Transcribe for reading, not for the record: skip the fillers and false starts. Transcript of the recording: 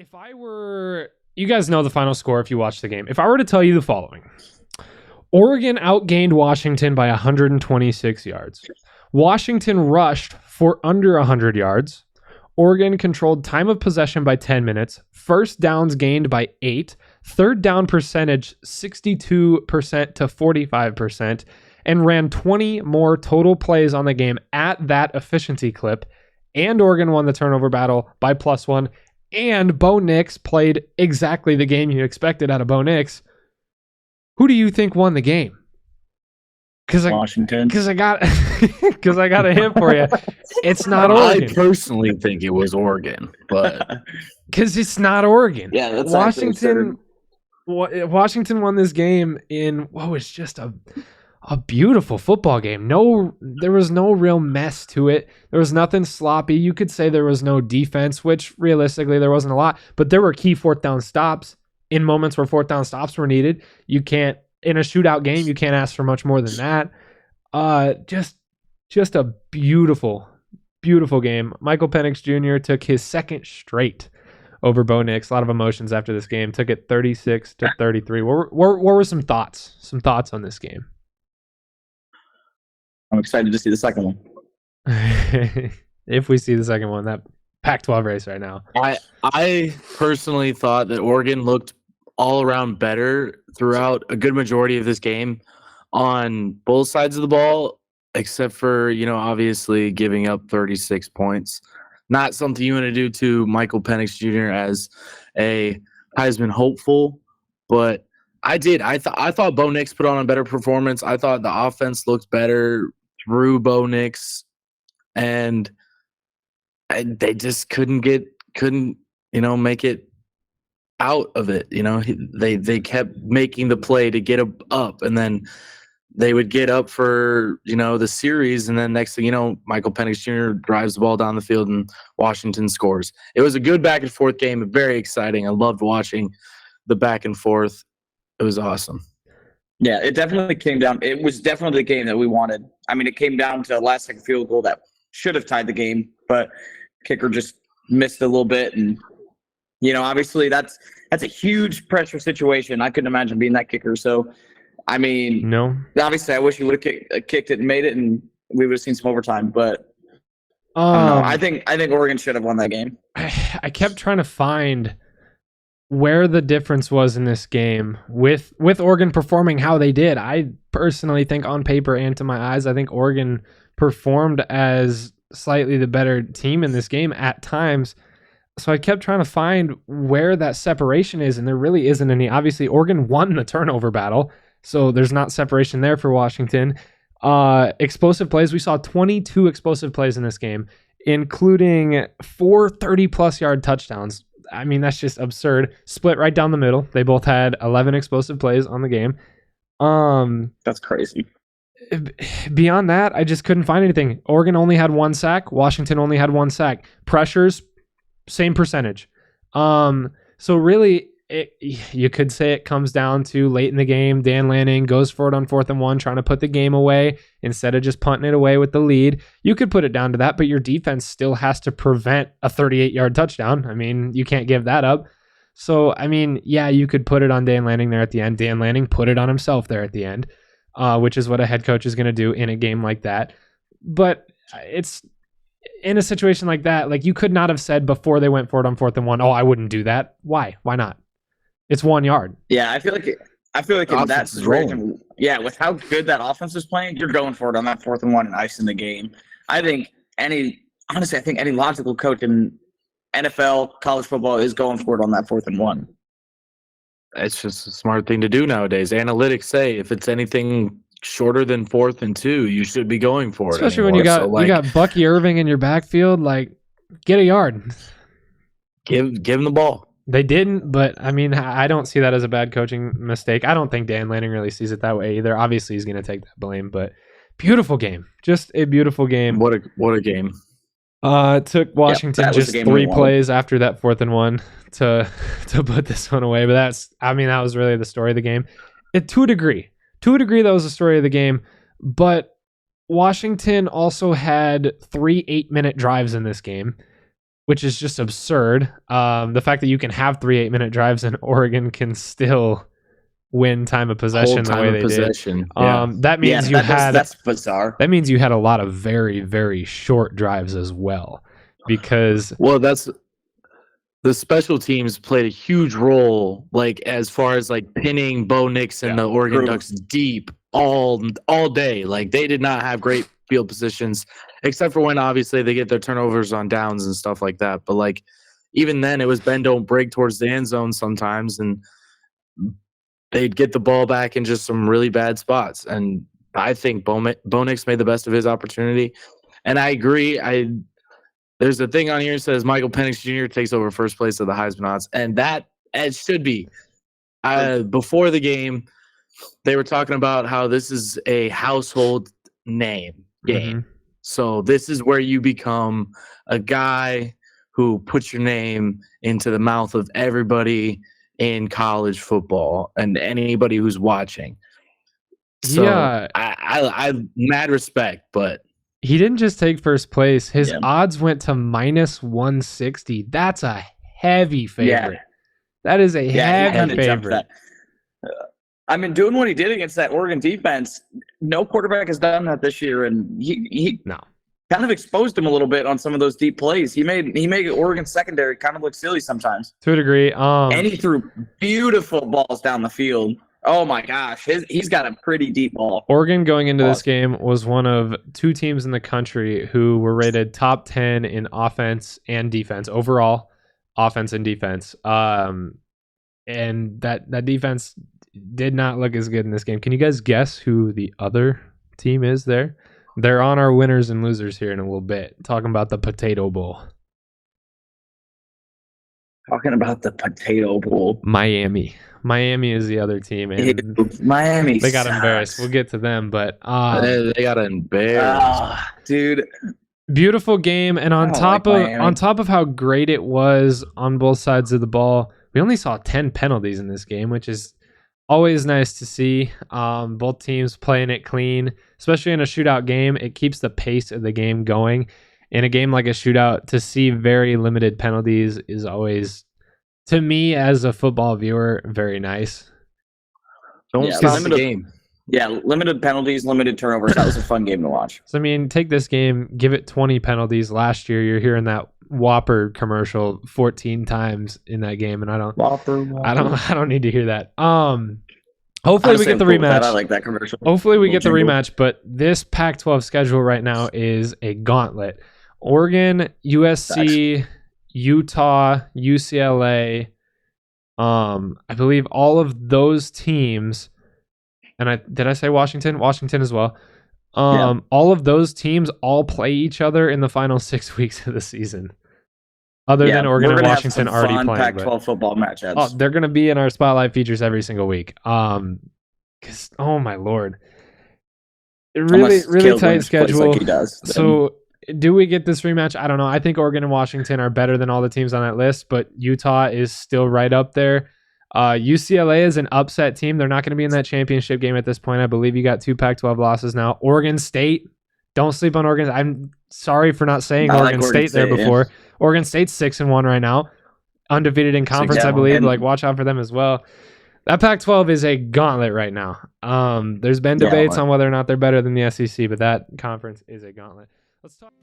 If I were, you guys know the final score if you watch the game. If I were to tell you the following: Oregon outgained Washington by 126 yards. Washington rushed for under 100 yards. Oregon controlled time of possession by 10 minutes. First downs gained by 8. Third down percentage 62% to 45%. And ran 20 more total plays on the game at that efficiency clip. And Oregon won the turnover battle by +1. And Bo Nix played exactly the game you expected out of Bo Nix. Who do you think won the game? Washington. Because I got a hint for you. It's not Oregon. I personally think it was Oregon, but because it's not Oregon. Yeah, that's Washington. Washington won this game in what was just a beautiful football game. There was no real mess to it. There was nothing sloppy. You could say there was no defense, which realistically there wasn't a lot, but there were key fourth down stops in moments where fourth down stops were needed. You can't, in a shootout game, you can't ask for much more than that. Just a beautiful, beautiful game. Michael Penix Jr. took his second straight over Bo Nix. A lot of emotions after this game. Took it 36-33. What were some thoughts? Some thoughts on this game? I'm excited to see the second one. If we see the second one, that Pac-12 race right now. I personally thought that Oregon looked all around better throughout a good majority of this game on both sides of the ball, except for, obviously giving up 36 points. Not something you want to do to Michael Penix Jr. as a Heisman hopeful, but I did. I thought Bo Nix put on a better performance. I thought the offense looked better through Bo Nix, and they just couldn't make it out of it. They kept making the play to get up, and then they would get up for the series, and then next thing you know, Michael Penix Jr. drives the ball down the field and Washington scores. It was a good back and forth game, very exciting. I loved watching the back and forth. It was awesome. Yeah, it definitely came down. It was definitely the game that we wanted. I mean, it came down to a last-second field goal that should have tied the game, but kicker just missed a little bit. And, obviously that's a huge pressure situation. I couldn't imagine being that kicker. So, I mean, no. Obviously, I wish he would have kicked it and made it, and we would have seen some overtime. But I think Oregon should have won that game. I kept trying to find where the difference was in this game with Oregon performing how they did. I personally think on paper and to my eyes, I think Oregon performed as slightly the better team in this game at times. So I kept trying to find where that separation is, and there really isn't any. Obviously, Oregon won the turnover battle, so there's not separation there for Washington. Explosive plays. We saw 22 explosive plays in this game, including 4 30-plus yard touchdowns. I mean, that's just absurd. Split right down the middle. They both had 11 explosive plays on the game. That's crazy. Beyond that, I just couldn't find anything. Oregon only had 1 sack. Washington only had 1 sack. Pressures, same percentage. So really, you could say it comes down to late in the game, Dan Lanning goes for it on 4th and 1, trying to put the game away instead of just punting it away with the lead. You could put it down to that, but your defense still has to prevent a 38-yard touchdown. I mean, you can't give that up. So, I mean, yeah, you could put it on Dan Lanning there at the end. Dan Lanning put it on himself there at the end, which is what a head coach is going to do in a game like that. But it's in a situation like that, like you could not have said before they went for it on 4th and 1, oh, I wouldn't do that. Why? Why not? It's 1 yard. Yeah, I feel like in that situation, with how good that offense is playing, you're going for it on that 4th and 1 and icing the game. I think any logical coach in NFL, college football is going for it on that 4th and 1. It's just a smart thing to do nowadays. Analytics say if it's anything shorter than 4th and 2, you should be going for it. Especially when you got Bucky Irving in your backfield, like get a yard. Give him the ball. They didn't, but I mean, I don't see that as a bad coaching mistake. I don't think Dan Lanning really sees it that way either. Obviously, he's going to take that blame, but beautiful game. Just a beautiful game. What a game. It took Washington just 3 plays after that 4th and 1 to put this one away. But that was really the story of the game. To a degree, that was the story of the game. But Washington also had 3 8-minute drives in this game. which is just absurd. The fact that you can have 3 8-minute drives and Oregon can still win time of possession the way they did. Yeah. That means that's bizarre. That means you had a lot of very, very short drives as well, because that's the special teams played a huge role, like as far as like pinning Bo Nix and the Oregon Ducks deep all day. Like they did not have great field positions, except for when obviously they get their turnovers on downs and stuff like that. But like even then, it was bend don't break towards the end zone sometimes, and they'd get the ball back in just some really bad spots. And I think Bo Nix made the best of his opportunity. And I agree. There's a thing on here that says Michael Penix Jr. takes over first place of the Heisman odds, and that it should be. Before the game, they were talking about how this is a household name game. Mm-hmm. So this is where you become a guy who puts your name into the mouth of everybody in college football and anybody who's watching. So yeah, I mad respect, but he didn't just take first place. His odds went to -160. That's a heavy favorite. Yeah. That is a heavy favorite. I mean, doing what he did against that Oregon defense, no quarterback has done that this year, and he kind of exposed him a little bit on some of those deep plays. He made Oregon secondary kind of look silly sometimes. To a degree. And he threw beautiful balls down the field. Oh my gosh, he's got a pretty deep ball. Oregon going into this game was one of 2 teams in the country who were rated top 10 in offense and defense, overall offense and defense. And that defense did not look as good in this game. Can you guys guess who the other team is there? They're on our winners and losers here in a little bit, talking about the Potato Bowl. Talking about the Potato Bowl. Miami is the other team, and Miami. They got sucks. embarrassed. We'll get to them, but they got embarrassed. Dude. Beautiful game, and on top of how great it was on both sides of the ball, we only saw 10 penalties in this game, which is always nice to see. Both teams playing it clean, especially in a shootout game. It keeps the pace of the game going. In a game like a shootout, to see very limited penalties is always, to me as a football viewer, very nice. Don't stop the game. Yeah, limited penalties, limited turnovers. That was a fun game to watch. So, I mean, take this game, give it 20 penalties. Last year, you're hearing that Whopper commercial 14 times in that game, and I don't need to hear that. Hopefully we get the rematch. I like that commercial. Hopefully we get the rematch, but this Pac-12 schedule right now is a gauntlet. Oregon, USC, Utah, UCLA, I believe all of those teams, and did I say Washington? Washington as well. All of those teams all play each other in the final 6 weeks of the season. Other than Oregon and Washington already playing. Pac-12 football matchups. Oh, they're going to be in our spotlight features every single week. Because oh my lord, really tight schedule. Like he does, so do we get this rematch? I don't know. I think Oregon and Washington are better than all the teams on that list, but Utah is still right up there. UCLA is an upset team. They're not going to be in that championship game at this point. I believe you got 2 Pac-12 losses now. Oregon State, don't sleep on Oregon. I'm sorry for not saying Oregon State there before. Yeah. Oregon State's 6-1 right now, undefeated in conference, I believe. Like, watch out for them as well. That Pac-12 is a gauntlet right now. There's been debates on whether or not they're better than the SEC, but that conference is a gauntlet. Let's talk.